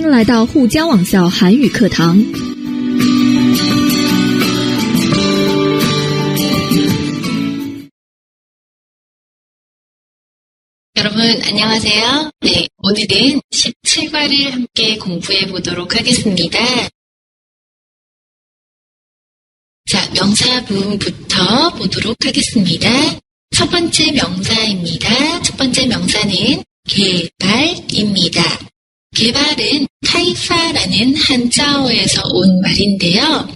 迎来到沪江网校韩语课堂。 여러분 안녕하세요. 네, 오늘은 17과를 함께 공부해 보도록 하겠습니다. 자, 명사 부분부터 보도록 하겠습니다. 첫 번째 명사입니다. 첫 번째 명사는 개발입니다. 개발은 카이파라는 한자어에서 온 말인데요.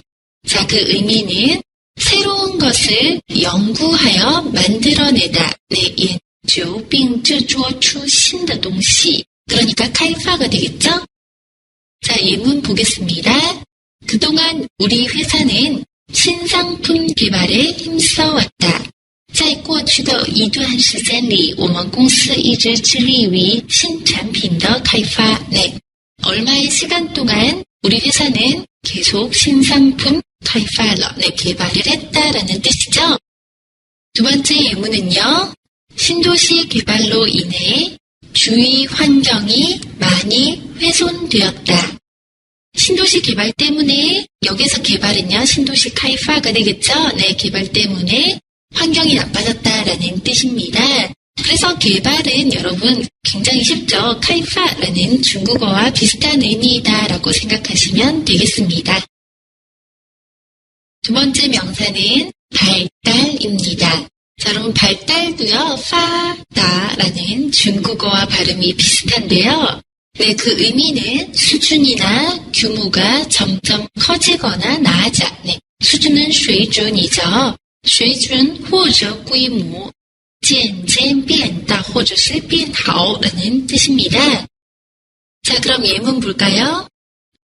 자, 그 의미는 새로운 것을 연구하여 만들어내다. 네, 研究并制作出新的东西. 그러니까 카이파가 되겠죠? 자, 예문 보겠습니다. 그동안 우리 회사는 신상품 개발에 힘써왔다. 在过去的一段时间里，我们公司一直致力于新产品的开发. 네, 얼마의 시간 동안 우리 회사는 계속 신상품 카이파를, 네, 개발을 했다라는 뜻이죠. 두 번째 예문은요. 신도시 개발로 인해 주위 환경이 많이 훼손되었다. 신도시 개발 때문에, 여기서 개발은요, 신도시 카이파가 되겠죠? 네, 개발 때문에 환경이 나빠졌다라는 뜻입니다. 그래서 개발은 여러분 굉장히 쉽죠? 카이파라는 중국어와 비슷한 의미이다라고 생각하시면 되겠습니다. 두 번째 명사는 발달입니다. 자, 여러분 발달도요, 파다라는 중국어와 발음이 비슷한데요. 네, 그 의미는 수준이나 규모가 점점 커지거나 나아져. 네, 수준은 水准이죠. 水准或者规模渐渐变大或者是变好라는 뜻입니다. 자, 그럼 예문 볼까요?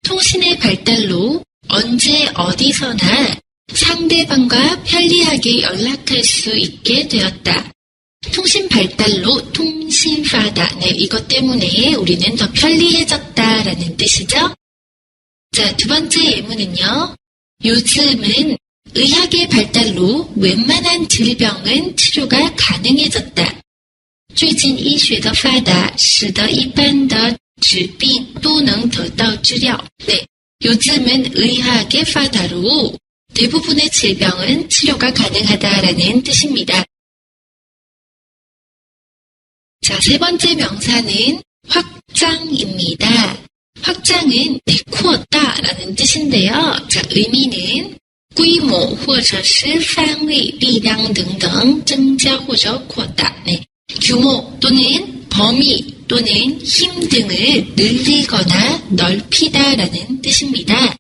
통신의 발달로 언제 어디서나 상대방과 편리하게 연락할 수 있게 되었다. 통신 발달로 통신파다. 네, 이것 때문에 우리는 더 편리해졌다라는 뜻이죠. 자, 두 번째 예문은요. 요즘은 의학의 발달로 웬만한 질병은 치료가 가능해졌다. 最近医学的发达使得一般的疾病都能得到治疗. 네, 요즘은 의학의 발달로 대부분의 질병은 치료가 가능하다라는 뜻입니다. 자, 세 번째 명사는 확장입니다. 확장은 네, 扩大라는 뜻인데요. 자, 의미는 规模或者是范围、力量等等增加或者扩大. 네, 규모 또는 범위 또는 힘 등을 늘리거나 넓히다라는 뜻입니다.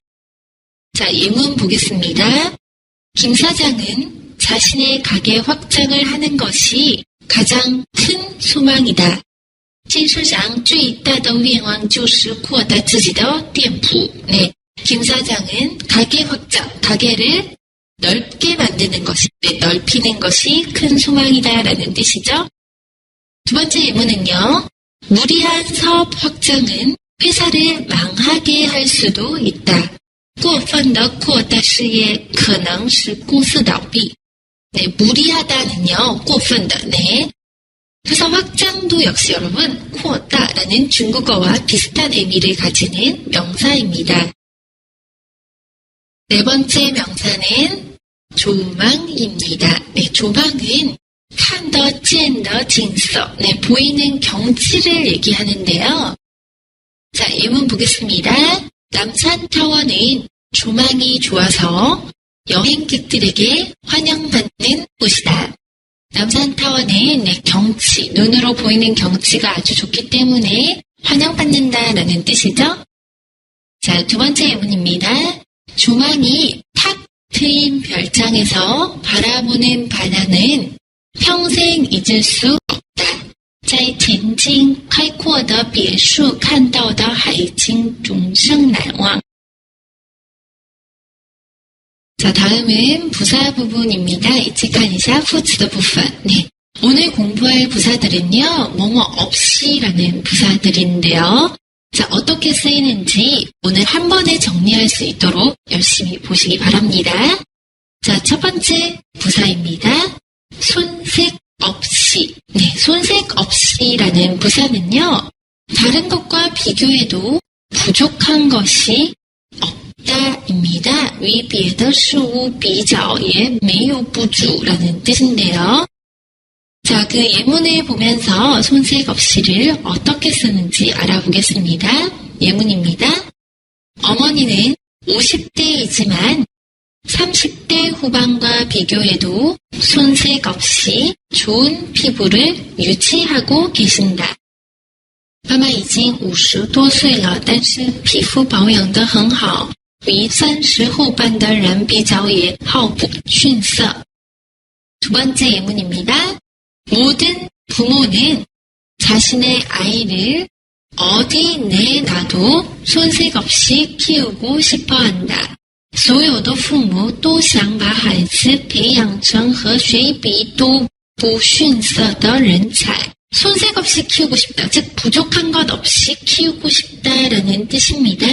자, 예문 보겠습니다. 김 사장은 자신의 가게 확장을 하는 것이 가장 큰 소망이다. 金社长最大的愿望就是扩大自己的店铺. 네, 김 사장은 가게 확장, 가게를 넓게 만드는 것이, 네, 넓히는 것이 큰 소망이다라는 뜻이죠. 두 번째 예문은요. 무리한 사업 확장은 회사를 망하게 할 수도 있다. 过分的扩大事业可能使公司倒闭. 네, 무리하다는요, 过分的, 네. 회사 확장도 역시 여러분, 扩大라는 중국어와 비슷한 의미를 가지는 명사입니다. 네 번째 명사는 조망입니다. 네, 조망은 看得见的景色, 네, 보이는 경치를 얘기하는데요. 자, 예문 보겠습니다. 남산타워는 조망이 좋아서 여행객들에게 환영받는 곳이다. 남산타워는 네, 경치, 눈으로 보이는 경치가 아주 좋기 때문에 환영받는다라는 뜻이죠. 자, 두 번째 예문입니다. 조망이 탁 트인 별장에서 바라보는 바다는 평생 잊을 수 없다. 在前进开阔的别墅看到的海景终生难忘. 자, 다음은 부사 부분입니다. 이치카니샤 푸츠더 부분. 네, 오늘 공부할 부사들은요. 뭐뭐 없이라는 부사들인데요. 자, 어떻게 쓰이는지 오늘 한 번에 정리할 수 있도록 열심히 보시기 바랍니다. 자, 첫 번째 부사입니다. 손색 없이. 네, 손색 없이라는 부사는요. 다른 것과 비교해도 부족한 것이 없다입니다. 与别的事物比较也没有不足라는 뜻인데요. 자, 그 예문을 보면서 손색없이를 어떻게 쓰는지 알아보겠습니다. 예문입니다. 어머니는 50대이지만 30대 후반과 비교해도 손색 없이 좋은 피부를 유지하고 계신다. 妈妈已经50多岁了，但是皮肤保养得很好，与30后半的人比较也毫不逊色. 두 번째 예문입니다. 모든 부모는 자신의 아이를 어디 내놔도 손색 없이 키우고 싶어 한다. 所有的父母都想把孩子培养成和谁比都不逊色的人才. 손색 없이 키우고 싶다. 즉 부족한 것 없이 키우고 싶다라는 뜻입니다.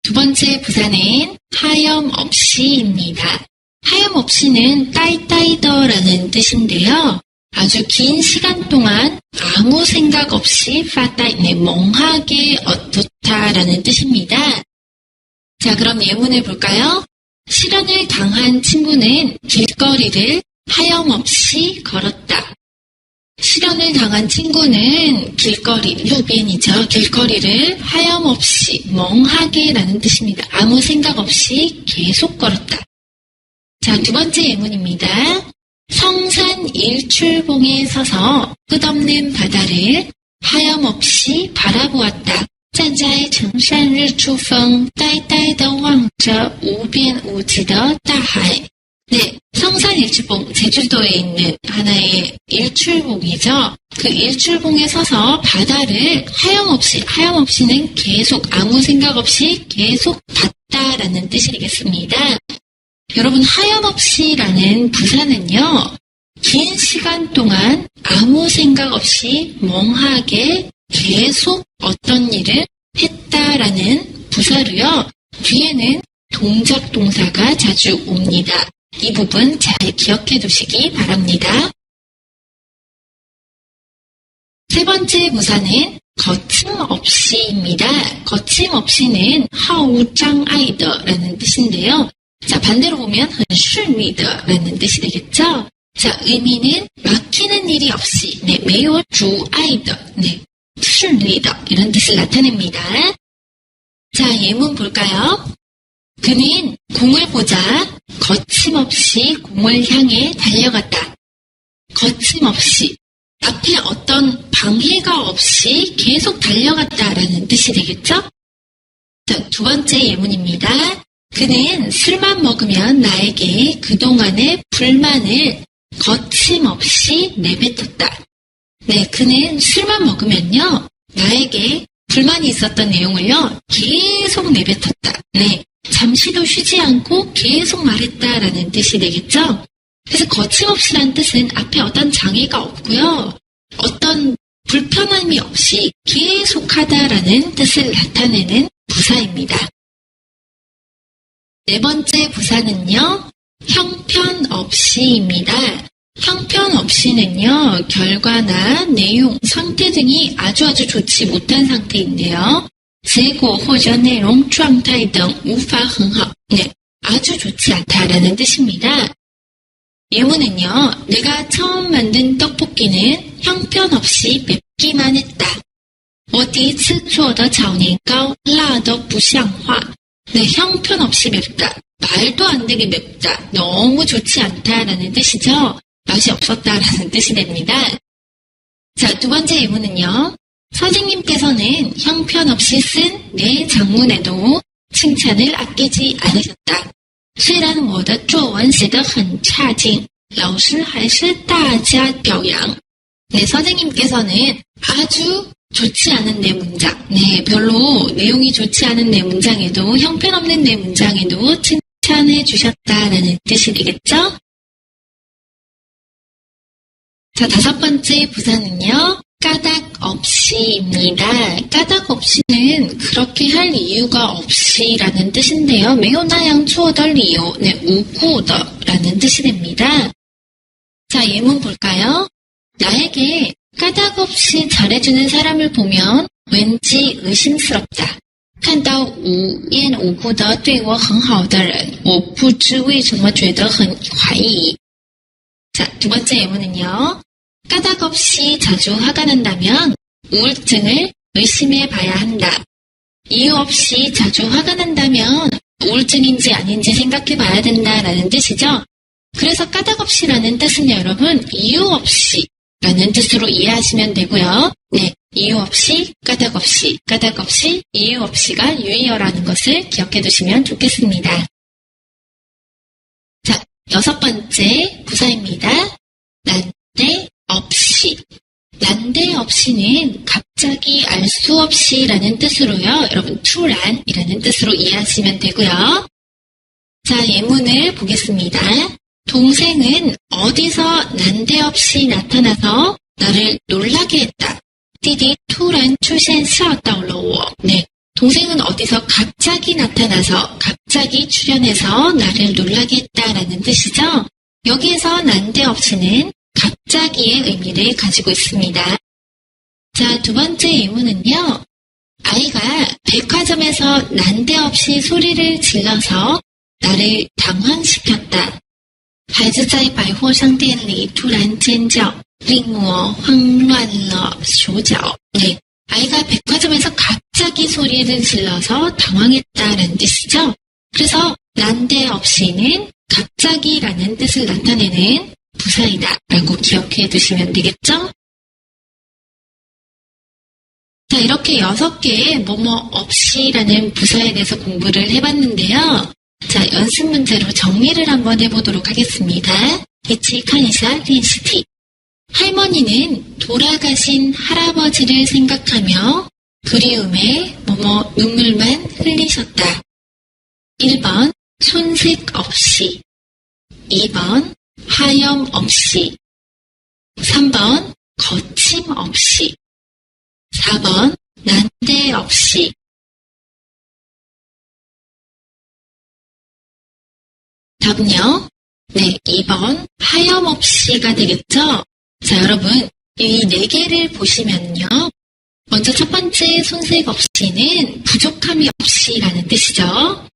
두 번째 부사는 하염없이입니다. 하염없이는 따이따이더라는 뜻인데요. 아주 긴 시간 동안 아무 생각 없이 파따이네 멍하게 어떻다라는 뜻입니다. 자, 그럼 예문을 볼까요? 실현을 당한 친구는 길거리를 하염없이 걸었다. 실현을 당한 친구는 길거리, 루빈이죠. 길거리를 하염없이, 멍하게라는 뜻입니다. 아무 생각 없이 계속 걸었다. 자, 두 번째 예문입니다. 성산 일출봉에 서서 끝없는 바다를 하염없이 바라보았다. 站在城山日出峰，呆呆地望着无边无际的大海. 네, 성산 일출봉, 제주도에 있는 하나의 일출봉이죠. 그 일출봉에 서서 바다를 하염없이는 계속 아무 생각 없이 계속 봤다라는 뜻이겠습니다. 여러분, 하염없이라는 부사는요, 긴 시간 동안 아무 생각 없이 멍하게 계속 어떤 일을 했다라는 부사로요. 뒤에는 동작 동사가 자주 옵니다. 이 부분 잘 기억해 두시기 바랍니다. 세 번째 부사는 거침없이입니다. 거침없이는 하우짱아이더라는 뜻인데요. 자, 반대로 보면 很顺利的라는 뜻이 되겠죠. 자, 의미는 막히는 일이 없이, 네, 没有阻碍的, 네, 顺利的 이런 뜻을 나타냅니다. 자, 예문 볼까요? 그는 공을 보자 거침없이 공을 향해 달려갔다. 거침없이, 앞에 어떤 방해가 없이 계속 달려갔다라는 뜻이 되겠죠? 자, 두 번째 예문입니다. 그는 술만 먹으면 나에게 그동안의 불만을 거침없이 내뱉었다. 네, 그는 술만 먹으면요, 나에게 불만이 있었던 내용을요, 계속 내뱉었다. 네, 잠시도 쉬지 않고 계속 말했다라는 뜻이 되겠죠? 그래서 거침없이란 뜻은 앞에 어떤 장애가 없고요, 어떤 불편함이 없이 계속하다라는 뜻을 나타내는 부사입니다. 네 번째 부사는요, 형편없이입니다. 형편없이는요, 결과나 내용, 상태 등이 아주 좋지 못한 상태인데요. 结果或者内容状态等无法很好. 네, 아주 좋지 않다라는 뜻입니다. 예문은요, 내가 처음 만든 떡볶이는 형편없이 맵기만 했다. 我第一次做的炒年糕辣得不像话. 네, 형편없이 맵다. 말도 안 되게 맵다. 너무 좋지 않다라는 뜻이죠. 맛이 없었다라는 뜻이 됩니다. 자, 두 번째 예문은요. 선생님께서는 형편없이 쓴 내 장문에도 칭찬을 아끼지 않으셨다. 虽然我的作文写得很差劲，老师还是大加表扬. 네, 선생님께서는 아주 좋지 않은 내 문장, 네, 별로 내용이 좋지 않은 내 문장에도, 형편없는 내 문장에도 칭찬해 주셨다라는 뜻이 되겠죠? 자, 다섯 번째 부사는요, 까닭 없이입니다. 까닭 없이는 그렇게 할 이유가 없이라는 뜻인데요. 没有那样做的理由, 네, 无故的라는 뜻이 됩니다. 자, 예문 볼까요? 나에게 까닭 없이 잘해주는 사람을 보면 왠지 의심스럽다. 看到无缘无故的对我很好的人，我不知为什么觉得很怀疑。 자, 두 번째 예문은요. 까닭없이 자주 화가 난다면 우울증을 의심해 봐야 한다. 이유 없이 자주 화가 난다면 우울증인지 아닌지 생각해 봐야 된다라는 뜻이죠. 그래서 까닭없이라는 뜻은 여러분 이유 없이라는 뜻으로 이해하시면 되고요. 네, 이유 없이, 까닭 없이, 이유 없이가 유의어라는 것을 기억해 두시면 좋겠습니다. 자, 6번째 부사입니다. 난데없이. 난데없이는 갑자기 알 수 없이라는 뜻으로요. 여러분突然이라는 뜻으로 이해하시면 되고요. 자, 예문을 보겠습니다. 동생은 어디서 난데없이 나타나서 나를 놀라게 했다. 弟弟突然出现吓到了我. 네, 동생은 어디서 갑자기 나타나서 갑자기 출현해서 나를 놀라게 했다라는 뜻이죠. 여기에서 난데없이는 갑자기의 의미를 가지고 있습니다. 자, 두 번째 예문은요. 아이가 백화점에서 난데없이 소리를 질러서 나를 당황시켰다. 孩子在百货商店里突然尖叫，令我慌乱了手脚. 네, 아이가 백화점에서 갑자기 소리를 질러서 당황했다라는 뜻이죠. 그래서 난데없이는 갑자기라는 뜻을 나타내는 부사이다 라고 기억해 두시면 되겠죠? 자, 이렇게 6개의 뭐뭐 없이라는 부사에 대해서 공부를 해봤는데요. 자, 연습 문제로 정리를 한번 해보도록 하겠습니다. 이치카니샤 린시티. 할머니는 돌아가신 할아버지를 생각하며 그리움에 뭐뭐 눈물만 흘리셨다. 1번 손색 없이, 2번 하염 없이, 3번 거침 없이, 4번 난데 없이. 답은요? 네, 2번 하염없이가 되겠죠? 자, 여러분, 이 4개를 보시면요. 먼저 첫 번째 손색 없이는 부족함이 없이라는 뜻이죠.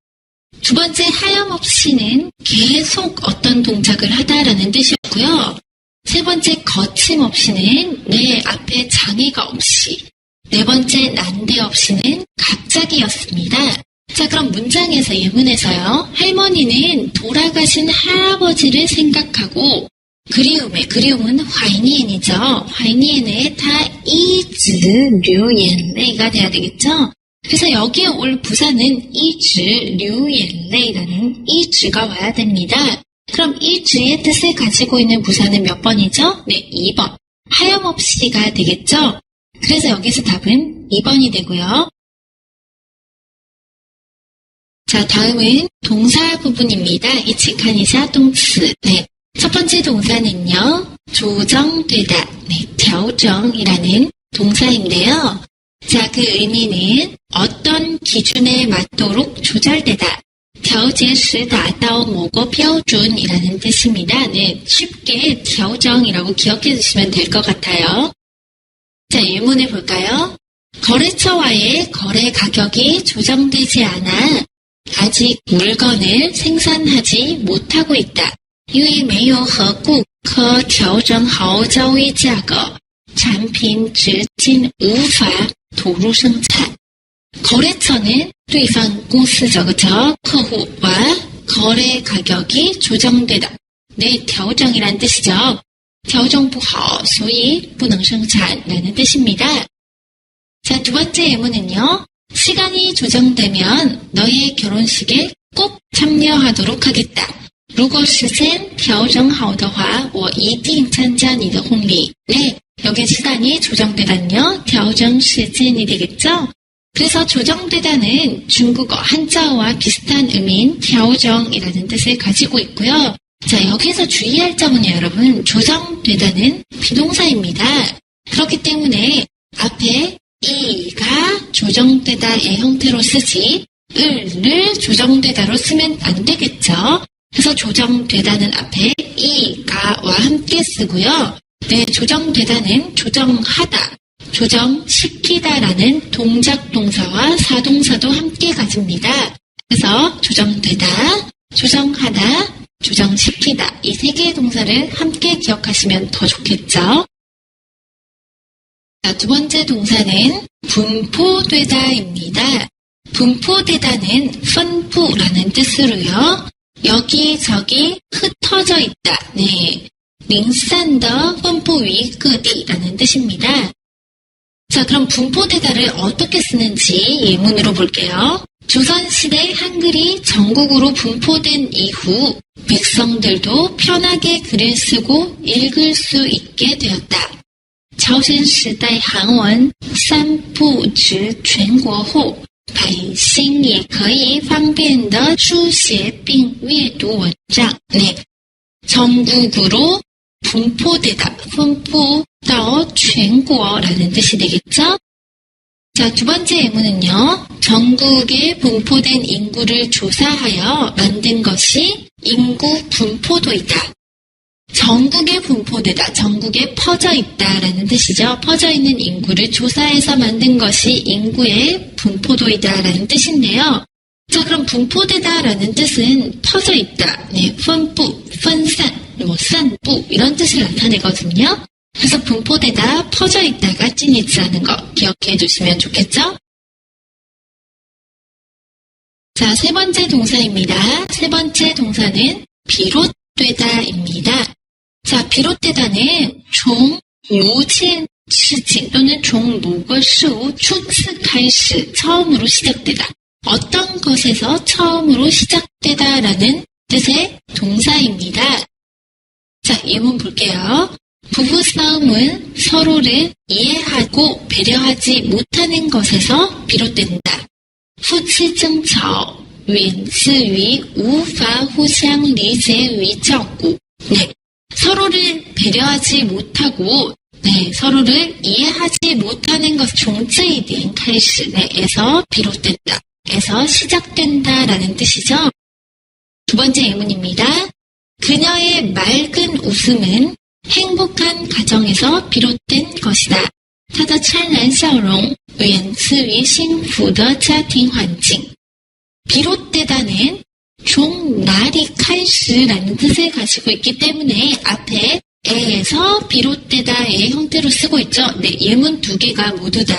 두 번째 하염없이는 계속 어떤 동작을 하다라는 뜻이었고요. 세 번째 거침없이는 내 앞에 장애가 없이. 네 번째 난데없이는 갑자기였습니다. 자, 그럼 문장에서 예문에서요. 할머니는 돌아가신 할아버지를 생각하고 그리움은 화이니엔이죠. 화이니엔의 다 이즈 류옌레이가 돼야 되겠죠. 그래서 여기에 올 부사는 이즈 류옌레이라는 이즈가 와야 됩니다. 그럼 이즈의 뜻을 가지고 있는 부사는 몇 번이죠? 네, 2번. 하염없이가 되겠죠. 그래서 여기서 답은 2번이 되고요. 자, 다음은 동사 부분입니다. 이치카니샤 동츠. 네. 첫 번째 동사는요. 조정되다. 네. 调整이라는 동사인데요. 자, 그 의미는 어떤 기준에 맞도록 조절되다. 调节时达到某个标准이라는 뜻입니다. 네. 쉽게 调整이라고 기억해 주시면 될 것 같아요. 자, 예문을 볼까요? 거래처와의 거래 가격이 조정되지 않아 아직 물건을 생산하지 못하고 있다. 因为没有和顾客调整好交易价格，产品至今无法投入生产. 거래처는 对方公司这个客户와 거래 가격이 조정되다. 네, 调整이란 뜻이죠. 调整不好, 所以不能生产라는 뜻입니다. 자, 두 번째 예문은요. 시간이 조정되면 너의 결혼식에 꼭 참여하도록 하겠다. 如果时间调整好的话，我一定参加你的婚礼. 네, 여기 시간이 조정되다는요. 调整时间이 되겠죠? 그래서 조정되다는 중국어 한자어와 비슷한 의미인 调整이라는 뜻을 가지고 있고요. 자, 여기서 주의할 점은요, 여러분. 조정되다는 비동사입니다. 그렇기 때문에 앞에 이가 조정되다의 형태로 쓰지 을을 조정되다로 쓰면 안 되겠죠. 그래서 조정되다는 앞에 이가와 함께 쓰고요. 네, 조정되다는 조정하다, 조정시키다라는 동작 동사와 사동사도 함께 가집니다. 그래서 조정되다, 조정하다, 조정시키다 이 세 개의 동사를 함께 기억하시면 더 좋겠죠. 자, 두 번째 동사는 분포되다입니다. 분포되다는 phân布라는 뜻으로요. 여기저기 흩어져 있다. 네, 零散的分布于各地라는 뜻입니다. 자, 그럼 분포되다를 어떻게 쓰는지 예문으로 볼게요. 조선시대 한글이 전국으로 분포된 이후 백성들도 편하게 글을 쓰고 읽을 수 있게 되었다. 朝鲜时代韩文散布至全国后百姓也可以方便地书写并阅读文章. 네, 전국으로 분포되다, 분포到全国라는 뜻이 되겠죠? 자, 두 번째 예문은요. 전국에 분포된 인구를 조사하여 만든 것이 인구 분포도이다. 전국에 분포되다, 전국에 퍼져 있다라는 뜻이죠. 퍼져 있는 인구를 조사해서 만든 것이 인구의 분포도이다라는 뜻인데요. 자, 그럼 분포되다라는 뜻은 퍼져 있다, 네, 分布, 分散,散布이런 뜻을 나타내거든요. 그래서 분포되다, 퍼져 있다가 찐이치라는 거 기억해 주시면 좋겠죠? 자, 세 번째 동사입니다. 세 번째 동사는 비롯되다입니다. 자, 비롯되다는 从某件事情 또는 从某个事物初次开始 처음으로 시작되다. 어떤 것에서 처음으로 시작되다라는 뜻의 동사입니다. 자, 예문 볼게요. 부부싸움은 서로를 이해하고 배려하지 못하는 것에서 비롯된다. 夫妻争吵源自于无法互相理解与照顾. 네, 서로를 배려하지 못하고, 네, 서로를 이해하지 못하는 것, 从这一点开始, 네, 에서 비롯된다, 에서 시작된다라는 뜻이죠. 두 번째 예문입니다. 그녀의 맑은 웃음은 행복한 가정에서 비롯된 것이다. 她的灿烂笑容源自于幸福的家庭环境. 비롯되다는 从哪里开始라는 뜻을 가지고 있기 때문에 앞에 에에서 비롯되다의 형태로 쓰고 있죠. 네, 예문 두 개가 모두 다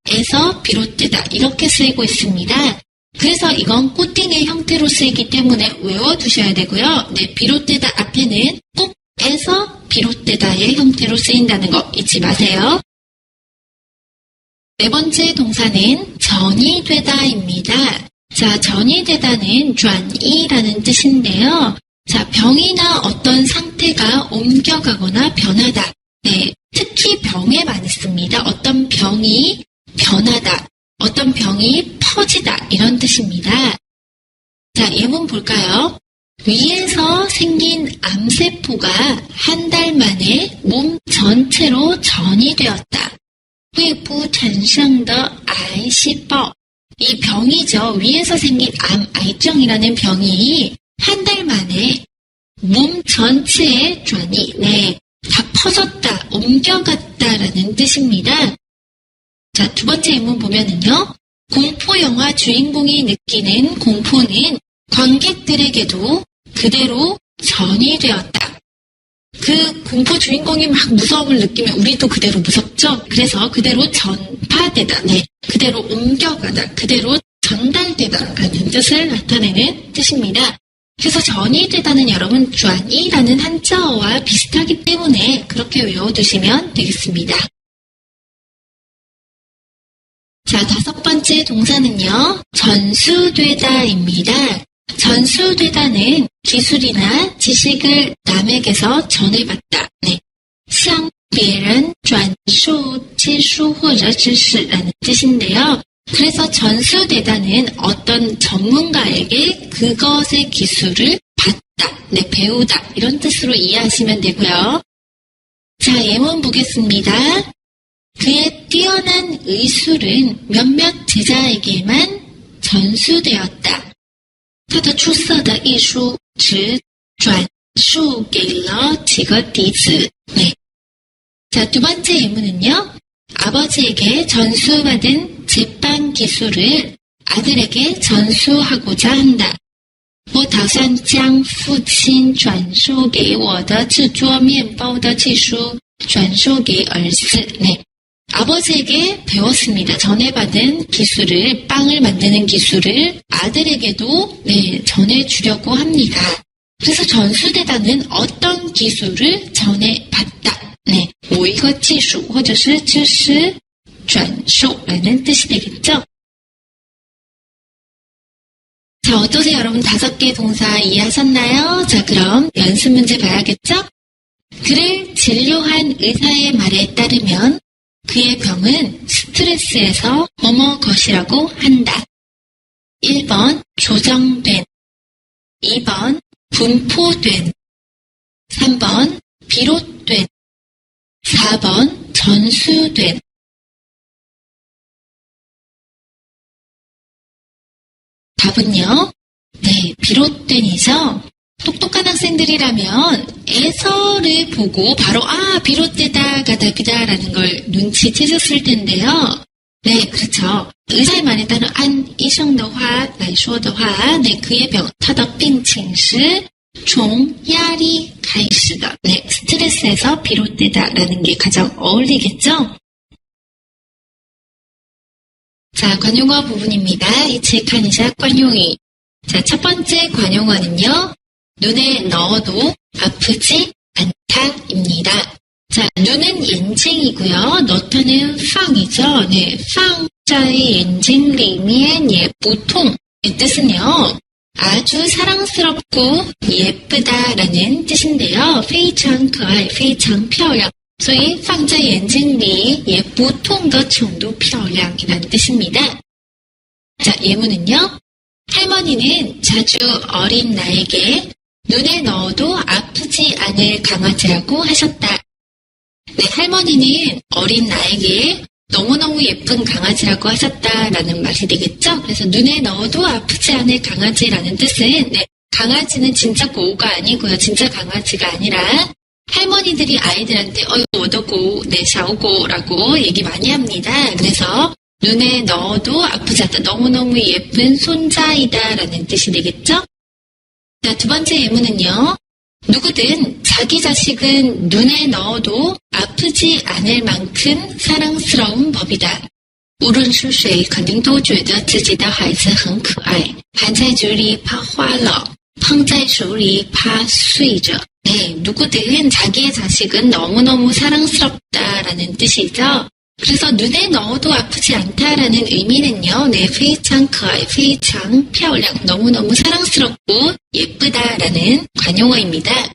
에서 비롯되다 이렇게 쓰이고 있습니다. 그래서 이건 꼬띵의 형태로 쓰이기 때문에 외워두셔야 되고요. 네, 비롯되다 앞에는 꼭 에서 비롯되다의 형태로 쓰인다는 거 잊지 마세요. 네 번째 동사는 전이 되다입니다. 자, 전이 되다는 转移라는 뜻인데요. 자, 병이나 어떤 상태가 옮겨가거나 변하다. 네, 특히 병에 많이 씁니다. 어떤 병이 변하다, 어떤 병이 퍼지다 이런 뜻입니다. 자, 예문 볼까요? 위에서 생긴 암세포가 한 달 만에 몸 전체로 전이 되었다. 胃部产生的癌细胞. 이 병이죠. 위에서 생긴 암,癌症이라는 병이 한 달 만에 몸 전체에 转移, 네, 다 퍼졌다, 옮겨갔다라는 뜻입니다. 자, 두 번째 예문 보면은요. 공포영화 주인공이 느끼는 공포는 관객들에게도 그대로 전이되었다. 그 공포 주인공이 막 무서움을 느끼면 우리도 그대로 무섭죠? 그래서 그대로 전파되다, 네, 그대로 옮겨가다, 그대로 전달되다라는 뜻을 나타내는 뜻입니다. 그래서 전이되다는 여러분 转移라는 한자어와 비슷하기 때문에 그렇게 외워두시면 되겠습니다. 자, 다섯 번째 동사는요. 전수되다입니다. 전수되다는 기술이나 지식을 남에게서 전해받다. 네, 向别人转述技术或者知识라는 뜻인데요. 그래서 전수되다는 어떤 전문가에게 그것의 기술을 받다, 네, 배우다 이런 뜻으로 이해하시면 되고요. 자, 예문 보겠습니다. 그의 뛰어난 의술은 몇몇 제자에게만 전수되었다. 他的出色的艺术只转述给了几个弟子. 네. 자, 두 번째 예문은요. 아버지에게 전수받은 제빵 기술을 아들에게 전수하고자 한다. 我打算将父亲转授给我的制作面包的技术转授给儿子. 네. 아버지에게 배웠습니다. 전해받은 기술을, 빵을 만드는 기술을 아들에게도 전해주려고 합니다. 그래서 전수되다는 어떤 기술을 전해받다. 네, 某一个技术或者是知识转授라는 뜻이 되겠죠. 자, 어떠세요? 여러분 5개 동사 이해하셨나요? 자, 그럼 연습 문제 봐야겠죠? 그를 진료한 의사의 말에 따르면 그의 병은 스트레스에서 뭐뭐 것이라고 한다. 1번 조정된, 2번 분포된, 3번 비롯된, 4번 전수된. 답은요? 네, 비롯된이죠. 똑똑한 학생들이라면 에서를 보고 바로 비롯되다, 가다그다라는 걸 눈치채셨을 텐데요. 네, 그렇죠. 의사의 말에 따른按医生的话来说的话, 네, 그의 병, 他的病情是从压力开始的. 네, 스트레스에서 비롯되다라는 게 가장 어울리겠죠? 자, 관용어 부분입니다. 이치카니샤 관용이. 자, 첫 번째 관용어는요. 눈에 넣어도 아프지 않다입니다. 자, 눈은眼睛이고요. 넣다는 팡이죠. 네, 팡자의 眼睛里面也不痛. 이 뜻은요. 아주 사랑스럽고 예쁘다라는 뜻인데요. 非常可爱,非常漂亮. 所以放在眼睛里也不痛的程度漂亮이라는 뜻입니다. 자, 예문은요. 할머니는 자주 어린 나에게 눈에 넣어도 아프지 않을 강아지라고 하셨다. 네, 할머니는 어린 나에게 너무너무 예쁜 강아지라고 하셨다라는 말이 되겠죠? 그래서 눈에 넣어도 아프지 않을 강아지라는 뜻은 강아지는 진짜 고우가 아니고요. 진짜 강아지가 아니라 할머니들이 아이들한테 어더고, 샤오고라고 얘기 많이 합니다. 그래서 눈에 넣어도 아프지 않다. 너무너무 예쁜 손자이다라는 뜻이 되겠죠? 자, 두 번째 예문은요. 누구든 자기 자식은 눈에 넣어도 아프지 않을 만큼 사랑스러운 법이다. 无论是谁肯定都觉得自己的孩子很可爱，含在嘴里怕化了，碰在手里怕碎着. 네, 누구든 자기의 자식은 너무너무 사랑스럽다라는 뜻이죠. 그래서 눈에 넣어도 아프지 않다라는 의미는요. 네, 非常可爱,非常漂亮, 너무너무 사랑스럽고 예쁘다라는 관용어입니다.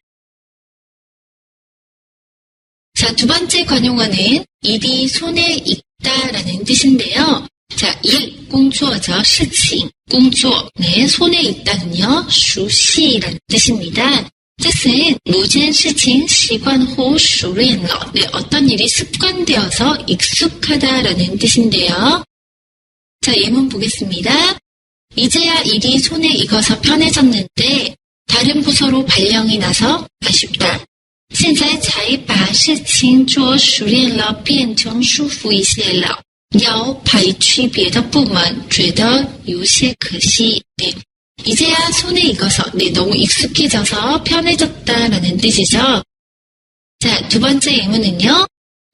자, 두 번째 관용어는 일이 손에 익다라는 뜻인데요. 자, 일, 工作죠, 事情, 工作, 네, 손에 익다는요. 熟悉라는 뜻입니다. 뜻은 모든 事情习惯后熟练了. 네, 어떤 일이 습관되어서 익숙하다라는 뜻인데요. 자, 예문 보겠습니다. 이제야 일이 손에 익어서 편해졌는데 다른 부서로 발령이 나서 아쉽다. 现在才把事情做熟练了，变成舒服一些了。要派去别的部门，觉得有些可惜。 네. 이제야 손에 익어서, 너무 익숙해져서 편해졌다라는 뜻이죠. 자, 두 번째 예문은요.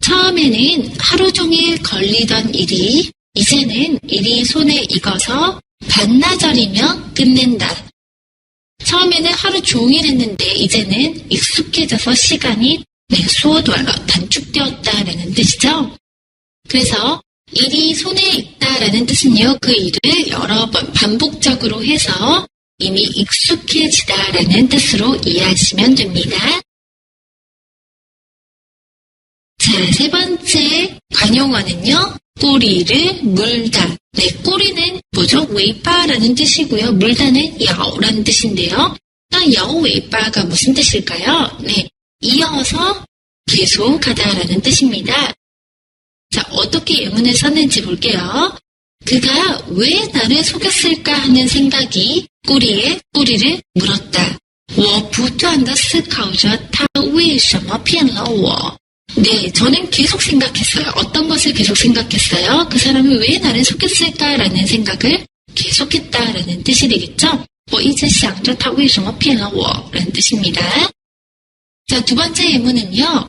처음에는 하루 종일 걸리던 일이 이제는 일이 손에 익어서 반나절이면 끝낸다. 처음에는 하루 종일 했는데 이제는 익숙해져서 시간이 소도하러 단축되었다라는 뜻이죠. 그래서 일이 손에 있다라는 뜻은요. 그 일을 여러 번 반복적으로 해서 이미 익숙해지다라는 뜻으로 이해하시면 됩니다. 자, 세 번째 관용어는요. 꼬리를 물다. 네, 꼬리는 뭐죠? 웨이빠라는 뜻이고요. 물다는 야오라는 뜻인데요. 야오 웨이빠가 무슨 뜻일까요? 네, 이어서 계속하다라는 뜻입니다. 자, 어떻게 예문을 썼는지 볼게요. 그가 왜 나를 속였을까 하는 생각이 꼬리에 꼬리를 물었다. 我不断地思考着他为什么骗了我. 네, 저는 계속 생각했어요. 어떤 것을 계속 생각했어요? 그 사람이 왜 나를 속였을까라는 생각을 계속했다라는 뜻이 되겠죠? 我一直想着他为什么骗了我라는 뜻입니다. 자, 두 번째 예문은요.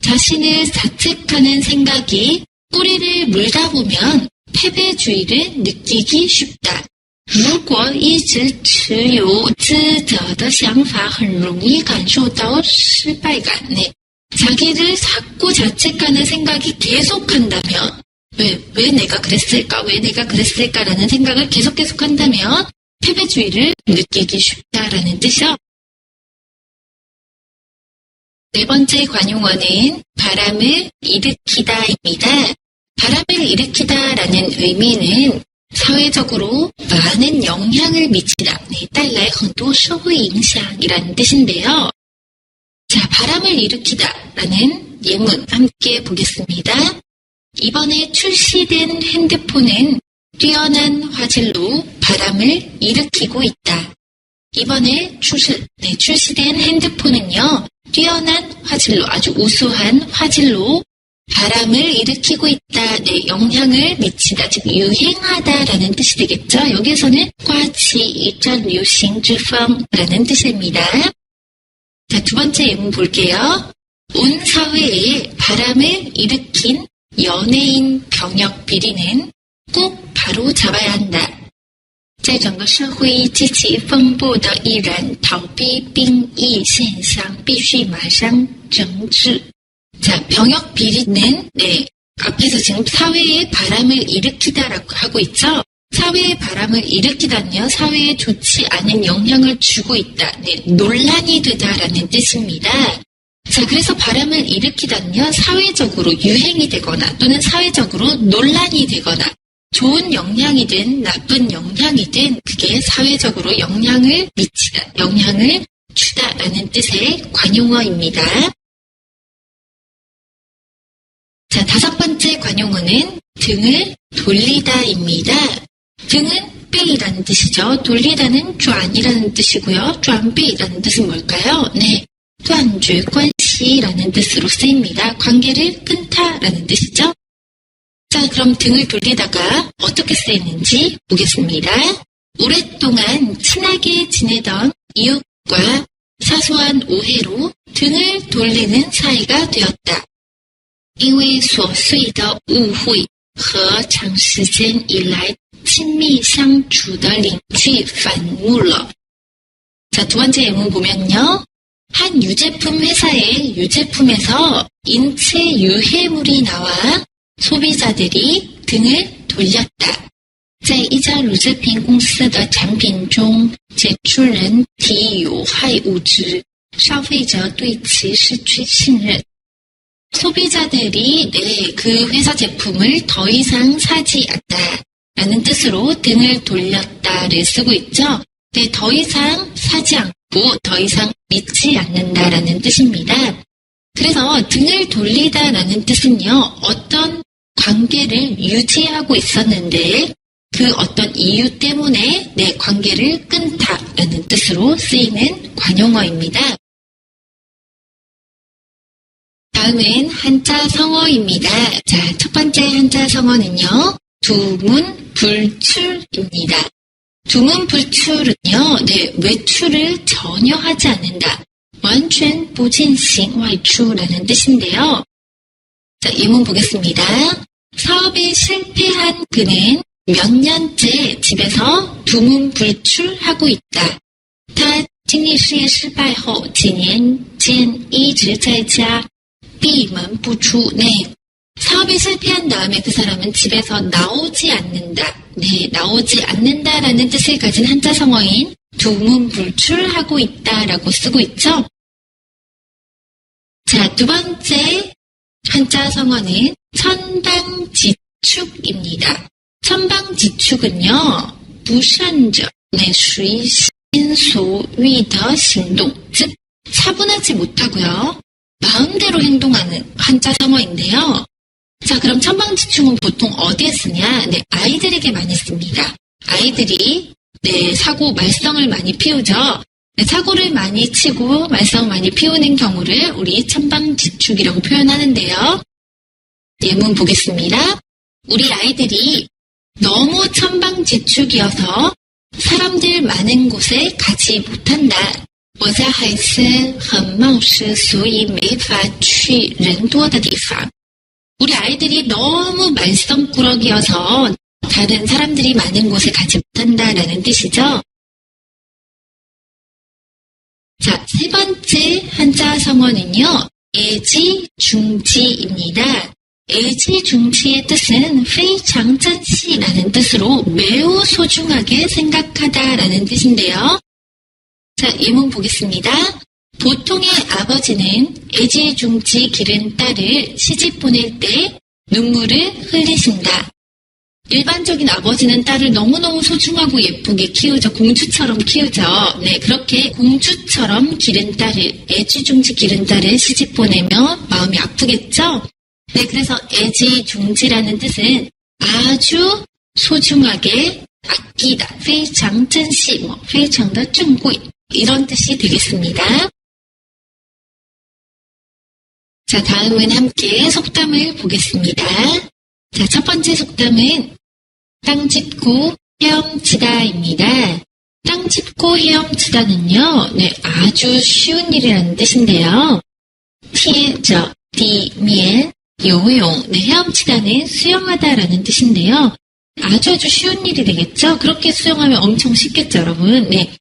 자신을 자책하는 생각이 뿌리를 물다 보면 패배주의를 느끼기 쉽다. 如果一直持有自责的想法很容易感受到失败感. 네. 자기를 자꾸 자책하는 생각이 계속한다면 왜 내가 그랬을까? 왜 내가 그랬을까라는 생각을 계속한다면 패배주의를 느끼기 쉽다라는 뜻이요. 네 번째 관용어는 바람을 일으키다입니다. 바람을 일으키다라는 의미는 사회적으로 많은 영향을 미치다. 네, 带来很多社会影响이라는 뜻인데요. 자, 바람을 일으키다라는 예문 함께 보겠습니다. 이번에 출시된 핸드폰은 뛰어난 화질로 바람을 일으키고 있다. 이번에 출시된 핸드폰은요. 뛰어난 화질로 아주 우수한 화질로 바람을 일으키고 있다. 네, 영향을 미치다. 즉 유행하다라는 뜻이 되겠죠. 여기에서는 刮起一阵流行之风라는 뜻입니다. 자, 두 번째 예문 볼게요. 온 사회에 바람을 일으킨 연예인 병역 비리는 꼭 바로 잡아야 한다. 在整个社会激起风波的艺人逃避兵役现象必须马上整治. 자, 병역 비리는 네, 앞에서 지금 사회에 바람을 일으키다라고 하고 있죠. 사회에 바람을 일으키다는요. 사회에 좋지 않은 영향을 주고 있다. 네, 논란이 되다라는 뜻입니다. 자, 그래서 바람을 일으키다는요. 사회적으로 유행이 되거나 또는 사회적으로 논란이 되거나 좋은 영향이든 나쁜 영향이든 그게 사회적으로 영향을 미치다, 영향을 주다라는 뜻의 관용어입니다. 자, 다섯 번째 관용어는 등을 돌리다입니다. 등은 빼이라는 뜻이죠. 돌리다는 쫌이라는 뜻이고요. 쫌빼이라는 뜻은 뭘까요? 네, 断绝关系라는 뜻으로 쓰입니다. 관계를 끊다라는 뜻이죠. 자, 그럼 등을 돌리다가 어떻게 쓰이는지 보겠습니다. 오랫동안 친하게 지내던 이웃과 사소한 오해로 등을 돌리는 사이가 되었다. 因为琐碎的误会和长时间以来亲密相处的邻居反目了. 자, 두 번째 예문 보면요. 한 유제품 회사의 유제품에서 인체 유해물이 나와 소비자들이 등을 돌렸다. 在一家乳制品公司的产品中检出人体有害物质，消费者对其失去信任. 소비자들이 그 회사 제품을 더 이상 사지 않다라는 뜻으로 등을 돌렸다를 쓰고 있죠. 네, 더 이상 사지 않고 더 이상 믿지 않는다라는 뜻입니다. 그래서 등을 돌리다라는 뜻은요. 어떤 관계를 유지하고 있었는데 그 어떤 이유 때문에 내 관계를 끊다라는 뜻으로 쓰이는 관용어입니다. 다음은 한자 성어입니다. 자, 첫 번째 한자 성어는요. 두문불출입니다. 두문불출은요. 네, 외출을 전혀 하지 않는다. 完全不进行外出라는 뜻인데요. 자, 예문 보겠습니다. 사업에 실패한 그는 몇 년째 집에서 두문불출하고 있다. 他经历事业失败后几年间一直在家闭门不出. 네, 사업에 실패한 다음에 그 사람은 집에서 나오지 않는다. 네, 나오지 않는다라는 뜻을 가진 한자 성어인 두문불출하고 있다라고 쓰고 있죠. 자, 두 번째 한자 성어는 천방지축입니다. 천방지축은요, 不善者, 네, 随心所欲的行动, 즉 차분하지 못하고요. 마음대로 행동하는 한자 성어인데요. 자, 그럼 천방지축은 보통 어디에 쓰냐? 네, 아이들에게 많이 씁니다. 아이들이 네, 사고 말썽을 많이 피우죠. 사고를 많이 치고 말썽 많이 피우는 경우를 우리 천방지축이라고 표현하는데요. 예문 보겠습니다. 우리 아이들이 너무 천방지축이어서 사람들 많은 곳에 가지 못한다. 我家孩子很冒失，所以没法去人多的地方。 우리 아이들이 너무 말썽꾸러기여서 다른 사람들이 많은 곳에 가지 못한다라는 뜻이죠. 자, 세 번째 한자 성어는요. 애지중지입니다. 애지중지의 뜻은 非常珍惜라는 뜻으로 매우 소중하게 생각하다라는 뜻인데요. 자, 예문 보겠습니다. 보통의 아버지는 애지중지 기른 딸을 시집 보낼 때 눈물을 흘리신다. 일반적인 아버지는 딸을 너무너무 소중하고 예쁘게 키우죠. 공주처럼 키우죠. 네, 그렇게 공주처럼 기른 딸을, 애지중지 기른 딸을 시집 보내면 마음이 아프겠죠? 네, 그래서 애지중지라는 뜻은 아주 소중하게 아끼다. 非常珍惜, 非常的珍贵 이런 뜻이 되겠습니다. 자, 다음은 함께 속담을 보겠습니다. 자, 첫 번째 속담은 땅 짚고 헤엄치다입니다. 땅 짚고 헤엄치다는요, 네, 아주 쉬운 일이라는 뜻인데요. 贴着地面游泳, 네, 헤엄치다는 수영하다라는 뜻인데요. 아주 쉬운 일이 되겠죠? 그렇게 수영하면 엄청 쉽겠죠, 여러분? 네.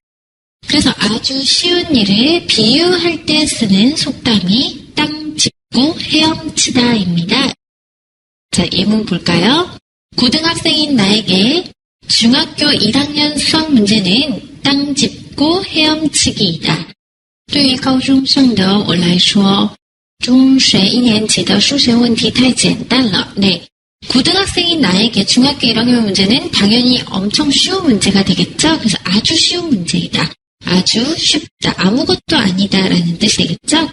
그래서 아주 쉬운 일을 비유할 때 쓰는 속담이 땅 짚고 헤엄치다입니다. 자, 예문 볼까요? 고등학생인 나에게 중학교 1학년 수학 문제는 땅 짚고 헤엄치기이다. 对于高中生的我来说，中学1年级的数学问题太简单了. 네. 고등학생인 나에게 중학교 1학년 문제는 당연히 엄청 쉬운 문제가 되겠죠? 그래서 아주 쉬운 문제이다. 아주 쉽다. 아무것도 아니다라는 뜻이 되겠죠?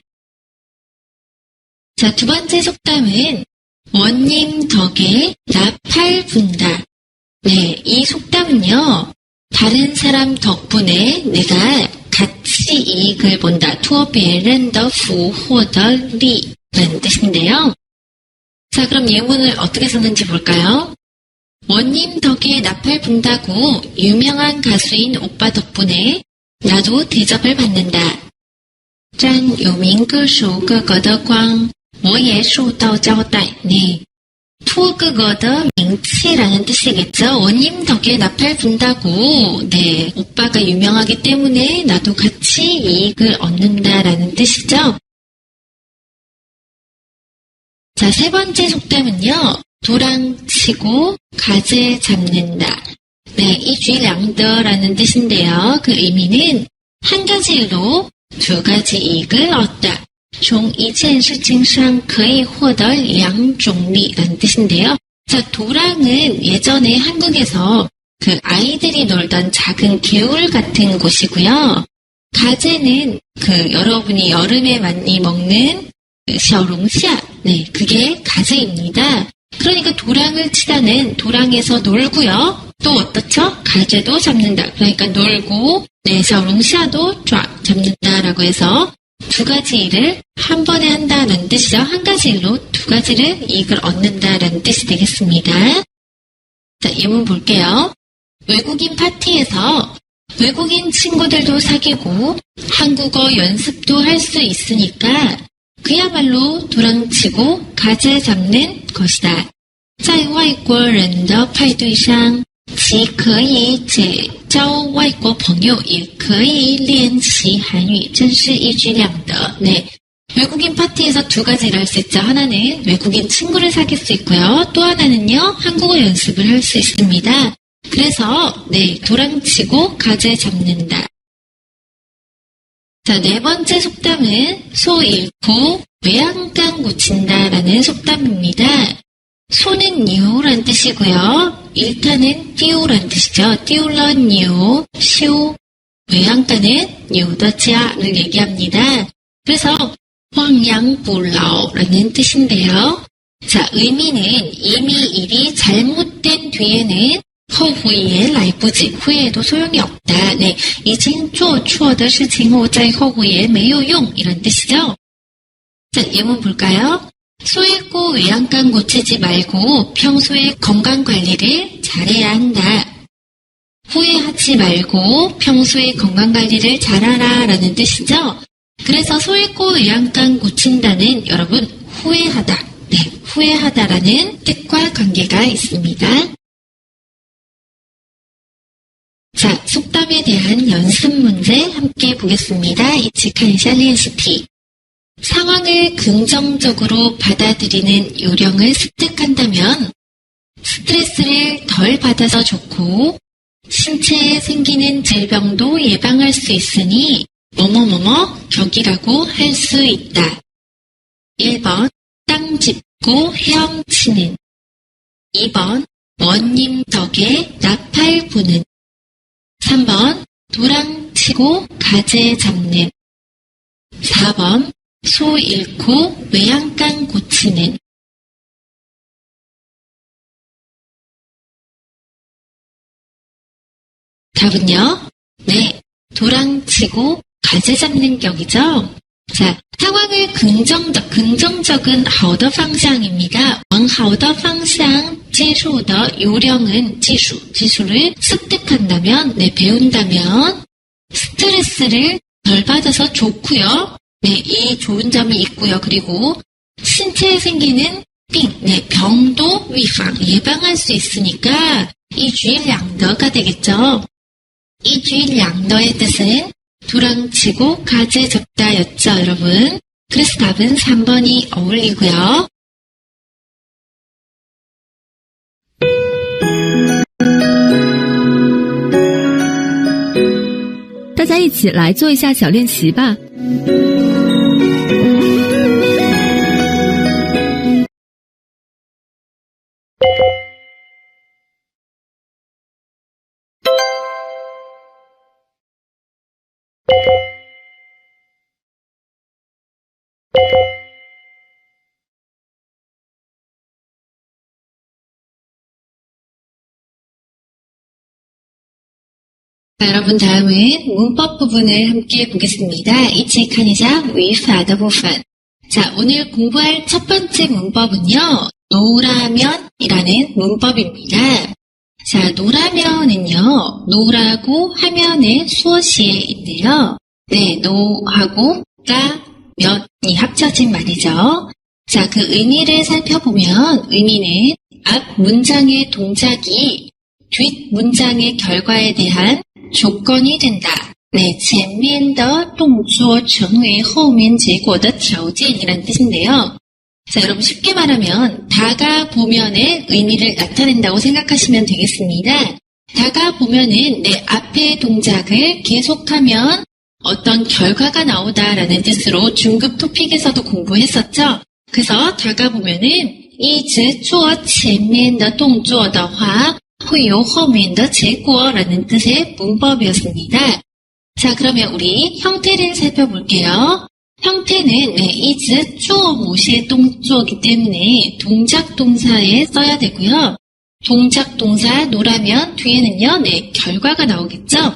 자, 두 번째 속담은 원님 덕에 나팔 분다. 네, 이 속담은요. 다른 사람 덕분에 내가 같이 이익을 본다. 托别人的福获得利라는 뜻인데요. 자, 그럼 예문을 어떻게 썼는지 볼까요? 원님 덕에 나팔 분다고 유명한 가수인 오빠 덕분에 나도 대접을 받는다. 占有名歌手哥哥的光我也受到招待. 네. 托哥哥的名气라는 뜻이겠죠. 원님 덕에 나팔 분다고, 네, 오빠가 유명하기 때문에 나도 같이 이익을 얻는다라는 뜻이죠. 자, 세 번째 속담은요. 도랑치고 가재 잡는다. 네, 이쥐량더라는 뜻인데요. 그 의미는 한 가지 일로 두 가지 이익을 얻다. 从一件事情上可以获得两种利라는 뜻인데요. 자, 도랑은 예전에 한국에서 그 아이들이 놀던 작은 개울 같은 곳이고요. 가재는 그 여러분이 여름에 많이 먹는 샤오롱샤, 네, 그게 가재입니다. 그러니까 도랑을 치다는 도랑에서 놀고요. 또 어떻죠? 가재도 잡는다. 그러니까 놀고, 네, 샤오롱샤도 잡는다라고 해서 두 가지 일을 한 번에 한다는 뜻이죠. 한 가지 일로 두 가지를 이익을 얻는다라는 뜻이 되겠습니다. 자, 예문 볼게요. 외국인 파티에서 외국인 친구들도 사귀고 한국어 연습도 할 수 있으니까 그야말로 도랑치고 가재 잡는 것이다. 在外国人的派对上既可以结交外国朋友也可以练习韩语真是一举两得. 네. 외국인 파티에서 두 가지를 할 수 있죠. 하나는 외국인 친구를 사귈 수 있고요. 또 하나는요. 한국어 연습을 할 수 있습니다. 그래서 네, 도랑치고 가재 잡는다. 자, 네 번째 속담은 소 잃고 외양간 고친다라는 속담입니다. 소는 뉴란 뜻이고요. 일타는 띠우란 뜻이죠. 띠울러 뉴, 시오, 외양간은 뉴더지아를 얘기합니다. 그래서 황양불라오라는 뜻인데요. 자, 의미는 이미 일이 잘못된 뒤에는 后悔也来不及 후회해도 소용이 없다. 네, 已经做错的事情后再后悔也没有用이런 뜻이죠. 자, 예문 볼까요? 소 잃고 외양간 고치지 말고 평소에 건강관리를 잘해야 한다. 후회하지 말고 평소에 건강관리를 잘하라 라는 뜻이죠. 그래서 소 잃고 외양간 고친다는 여러분 후회하다. 네, 후회하다라는 뜻과 관계가 있습니다. 자, 속담에 대한 연습 문제 함께 보겠습니다. 이치칸샤 리엔시피. 상황을 긍정적으로 받아들이는 요령을 습득한다면 스트레스를 덜 받아서 좋고 신체에 생기는 질병도 예방할 수 있으니 뭐뭐뭐뭐 격이라고 할 수 있다. 1번 땅 짚고 헤엄치는 2번 원님 덕에 나팔 부는 3번 도랑치고 가재 잡는 4번 소 잃고 외양간 고치는 답은요? 네, 도랑치고 가재 잡는 격이죠. 자, 상황을 긍정적은 好的方向입니다. 往好的方向接受的 요령은 지수를 습득한다면, 네, 배운다면 스트레스를 덜 받아서 좋고요. 네, 이 좋은 점이 있고요. 그리고 신체에 생기는 네, 병도 위방, 예방할 수 있으니까 이주일양더가 되겠죠. 이주일양더의 뜻은 도랑치고 가재 잡다였죠, 여러분. 그래서 답은 3번이 어울리고요. 大家一起来做一下小练习吧。자, 여러분 다음은 문법 부분을 함께 보겠습니다. 이치칸이자 위파더 부분. 자, 오늘 공부할 첫 번째 문법은요. 노라면이라는 문법입니다. 자, 노라면은요. 노라고 하면의 수어시에인데요. 네, 노하고 가, 면이 합쳐진 말이죠. 자, 그 의미를 살펴보면 의미는 앞 문장의 동작이 뒷 문장의 결과에 대한 조건이 된다. 네, 前面的动作成为后面结果的条件이란 뜻인데요. 자, 여러분 쉽게 말하면 다가 보면의 의미를 나타낸다고 생각하시면 되겠습니다. 다가 보면은 내 앞의 동작을 계속하면 어떤 결과가 나오다라는 뜻으로 중급 토픽에서도 공부했었죠. 그래서 다가 보면은 一直做前面的动作的话会有后面的结果라는 뜻의 문법이었습니다. 자, 그러면 우리 형태를 살펴볼게요. 형태는 네, 一直做某些动作이기 때문에 동작 동사에 써야 되고요. 동작 동사 노라면 뒤에는요, 네, 결과가 나오겠죠.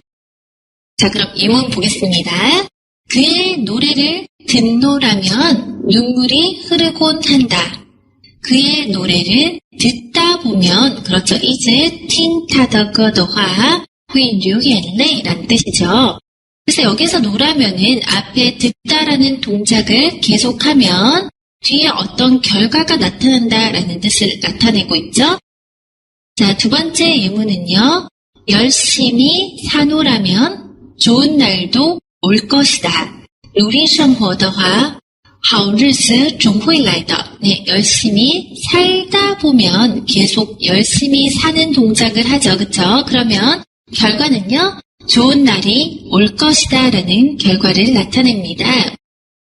자, 그럼 예문 보겠습니다. 그의 노래를 듣노라면 눈물이 흐르곤 한다. 그의 노래를 듣다 보면, 그렇죠. 이제 틴타더거더화 휘류엔레이라는 뜻이죠. 그래서 여기서 노라면은 앞에 듣다라는 동작을 계속하면 뒤에 어떤 결과가 나타난다라는 뜻을 나타내고 있죠. 자, 두 번째 예문은요. 열심히 사노라면 좋은 날도 올 것이다. 努力生活的话好日子总会来的. 네, 열심히 살다 보면 계속 열심히 사는 동작을 하죠. 그쵸? 그러면 결과는요. 좋은 날이 올 것이다 라는 결과를 나타냅니다.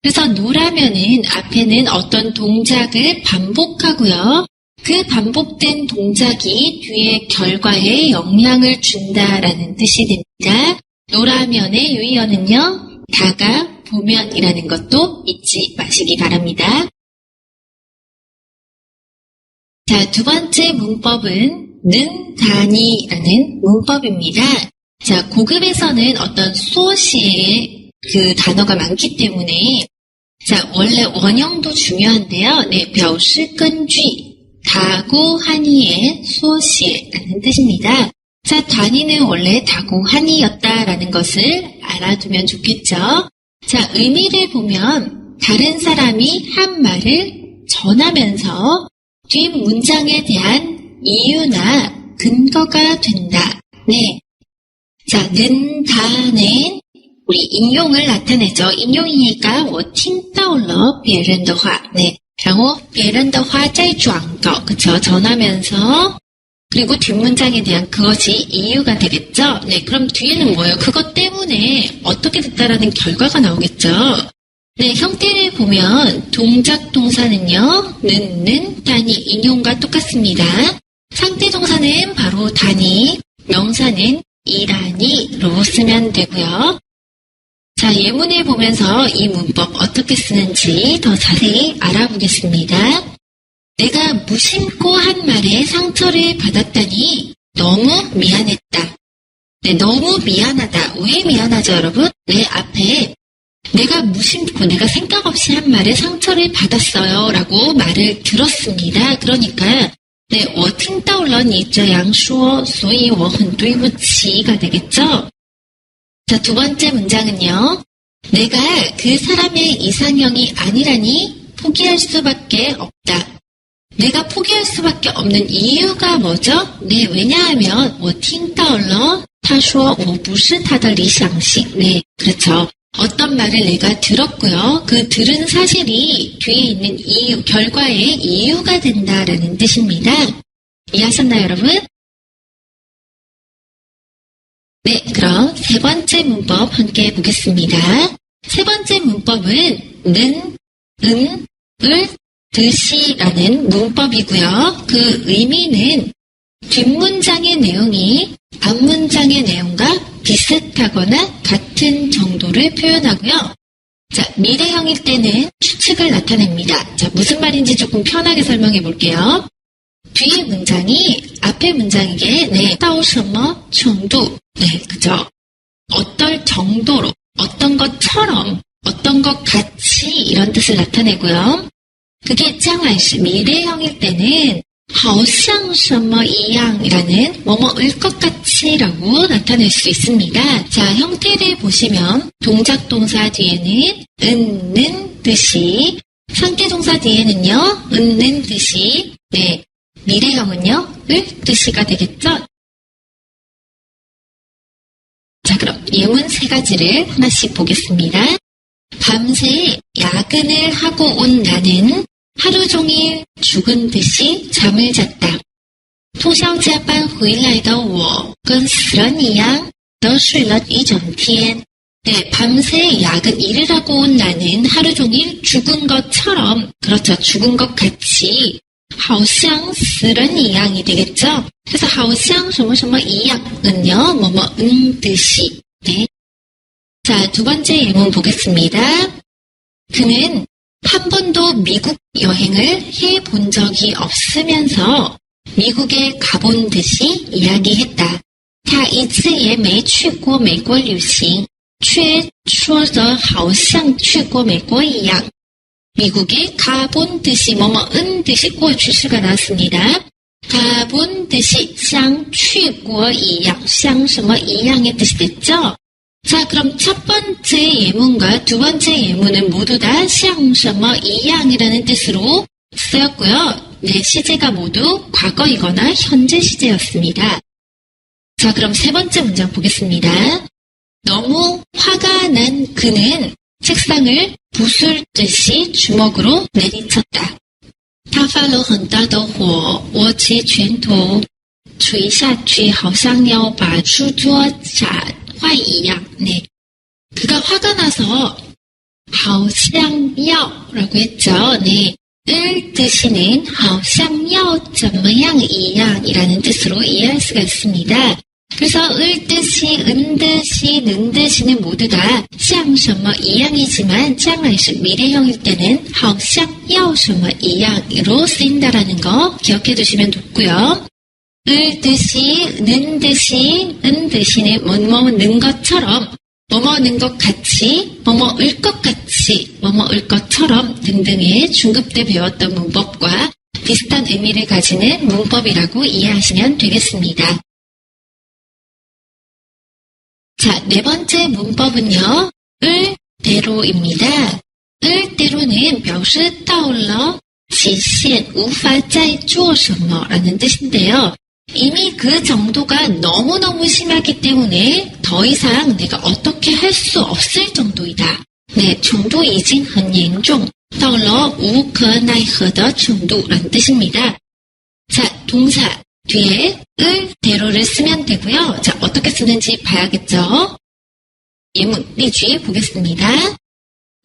그래서 노라면은 앞에는 어떤 동작을 반복하고요. 그 반복된 동작이 뒤에 결과에 영향을 준다라는 뜻이 됩니다. 노라면의 유의어는요. 다가 보면이라는 것도 잊지 마시기 바랍니다. 자, 두 번째 문법은 는 단위라는 문법입니다. 자, 고급에서는 어떤 수어시에 그 단어가 많기 때문에 자, 원래 원형도 중요한데요. 네, 表示根据 다고 한이의 수어시라는 뜻입니다. 자, 단위는 원래 다고 한이였다라는 것을 알아두면 좋겠죠. 자, 의미를 보면 다른 사람이 한 말을 전하면서 뒷 문장에 대한 이유나 근거가 된다. 네. 자, 는 다는 우리 인용을 나타내죠. 인용이니까 我听到了别人的话. 네. 然后别人的话再转告. 그쵸? 전하면서 그리고 뒷문장에 대한 그것이 이유가 되겠죠. 네. 그럼 뒤에는 뭐예요? 그것 때문에 어떻게 됐다라는 결과가 나오겠죠. 네. 형태를 보면 동작 동사는요. 는 단위 인용과 똑같습니다. 상대 동사는 바로 단위, 명사는 이란이로 쓰면 되고요. 자, 예문을 보면서 이 문법 어떻게 쓰는지 더 자세히 알아보겠습니다. 내가 무심코 한 말에 상처를 받았다니 너무 미안했다. 네, 너무 미안하다. 왜 미안하죠, 여러분? 내 앞에 내가 무심코, 내가 생각 없이 한 말에 상처를 받았어요. 라고 말을 들었습니다. 그러니까 네, 我听到了你这样说，所以我很对不起가 되겠죠? 자, 두 번째 문장은요. 내가 그 사람의 이상형이 아니라니 포기할 수밖에 없다. 내가 포기할 수밖에 없는 이유가 뭐죠? 네, 왜냐하면 我听到了他说我不是他的理想型. 네, 그렇죠. 어떤 말을 내가 들었고요. 그 들은 사실이 뒤에 있는 이유, 결과의 이유가 된다라는 뜻입니다. 이해하셨나요, 여러분? 네, 그럼 세 번째 문법 함께 보겠습니다. 세 번째 문법은 는, 을, 듯이라는 문법이고요. 그 의미는 뒷문장의 내용이 앞문장의 내용과 비슷하거나 같은 정도를 표현하고요. 자, 미래형일 때는 추측을 나타냅니다. 자, 무슨 말인지 조금 편하게 설명해 볼게요. 뒤에 문장이 앞에 문장에게 네, 到什么程度 네, 그죠? 어떨 정도로, 어떤 것처럼, 어떤 것 같이 이런 뜻을 나타내고요. 그게 将来시 미래형일 때는 好像什么一样이라는 뭐뭐일 것 같이라고 나타낼 수 있습니다. 자, 형태를 보시면 동작 동사 뒤에는 는 듯이, 상대 동사 뒤에는요, 는 듯이, 네, 미래형은요, 을 듯이가 되겠죠? 자, 그럼 예문 세 가지를 하나씩 보겠습니다. 밤새 야근을 하고 온 나는 하루 종일 죽은 듯이 잠을 잤다. 通宵加班回来的我跟死人一样都睡了一整天. 네, 밤새 야근 일을 하고 온 나는 하루 종일 죽은 것처럼, 그렇죠, 죽은 것 같이 好像死人一样이 되겠죠? 그래서 好像什么什么一样은요, 뭐뭐은 듯이. 네. 자, 두 번째 예문 보겠습니다. 그는 한 번도 미국 여행을 해본 적이 없으면서 미국에 가본 듯이 이야기했다. 他一次也没去过美国旅行，却说得好像去过美国一样. 미국에 가본 듯이 뭐뭐은 듯이 고 주시가 나왔습니다. 가본 듯이 像去过一样, 像什么一样의 뜻이 됐죠? 자, 그럼 첫 번째 예문과 두 번째 예문은 모두 다 像什么一样이라는 뜻으로 쓰였고요. 네, 시제가 모두 과거이거나 현재 시제였습니다. 자, 그럼 세 번째 문장 보겠습니다. 너무 화가 난 그는 책상을 부술듯이 주먹으로 내리쳤다. 他发了很大的火，握起拳头捶下去，好像要把书桌砸坏一样. 네, 그가 화가 나서 好像要라고 했죠. 네, 을 뜻이는 好像要怎么样一样이라는 뜻으로 이해할 수가 있습니다. 그래서 을 뜻이, 은 뜻이, 는 뜻이는 모두 다 像什么一样이지만 将来시 미래형일 때는 好像要什么一样으로 쓰인다라는 거 기억해 두시면 좋고요. 을 듯이, 는 듯이, 은 듯이는 뭐뭐는 것처럼, 뭐뭐는 것 같이, 뭐뭐을 것 같이, 뭐뭐을 것처럼 등등의 중급 때 배웠던 문법과 비슷한 의미를 가지는 문법이라고 이해하시면 되겠습니다. 자, 네 번째 문법은요. 을 대로입니다. 을 대로는 表示到了极限无法再做什么라는 뜻인데요. 이미 그 정도가 너무너무 심하기 때문에 더 이상 내가 어떻게 할 수 없을 정도이다. 네, 程度已经很严重到了无可奈何的程度라는 뜻입니다. 자, 동사 뒤에 을 대로를 쓰면 되고요. 자, 어떻게 쓰는지 봐야겠죠? 예문,例句 보겠습니다.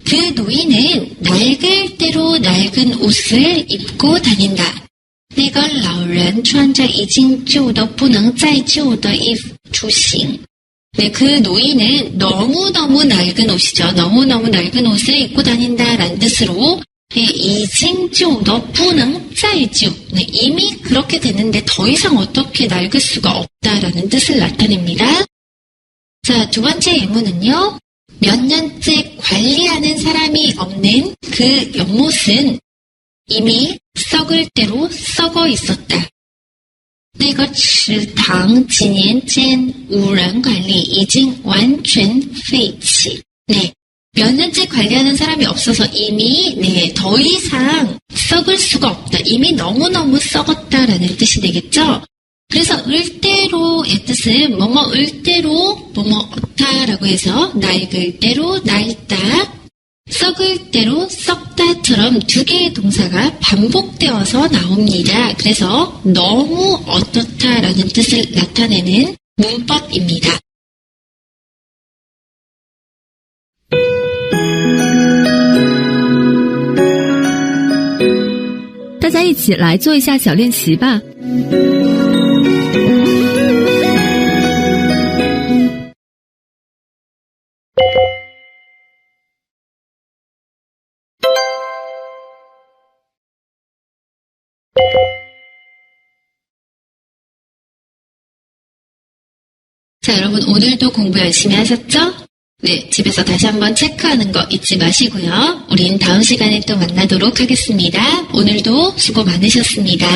그 노인은 낡을 대로 낡은 옷을 입고 다닌다. 那个老人穿着已经旧的不能再旧的衣服出行. 네, 그 노인은 너무너무 낡은 옷이죠. 너무너무 낡은 옷을 입고 다닌다라는 뜻으로 네, 已经旧的不能再旧. 네, 이미 그렇게 됐는데 더 이상 어떻게 낡을 수가 없다라는 뜻을 나타냅니다. 자, 두 번째 예문은요. 몇 년째 관리하는 사람이 없는 그 연못은 이미 썩을 대로 썩어 있었다. 那个池塘几年间无人管理已经完全废弃. 네, 몇 년째 관리하는 사람이 없어서 이미 네, 더 이상 썩을 수가 없다. 이미 너무너무 썩었다라는 뜻이 되겠죠? 그래서 을대로의 뜻은 뭐뭐 을대로 뭐뭐 얻다라고 해서 낡을 대로 낡다, 썩을 대로 썩다처럼 두 개의 동사가 반복되어서 나옵니다. 그래서 너무 어떻다라는 뜻을 나타내는 문법입니다. 大家一起来做一下小练习吧。자, 여러분 오늘도 공부 열심히 하셨죠? 네, 집에서 다시 한번 체크하는 거 잊지 마시고요. 우린 다음 시간에 또 만나도록 하겠습니다. 오늘도 수고 많으셨습니다.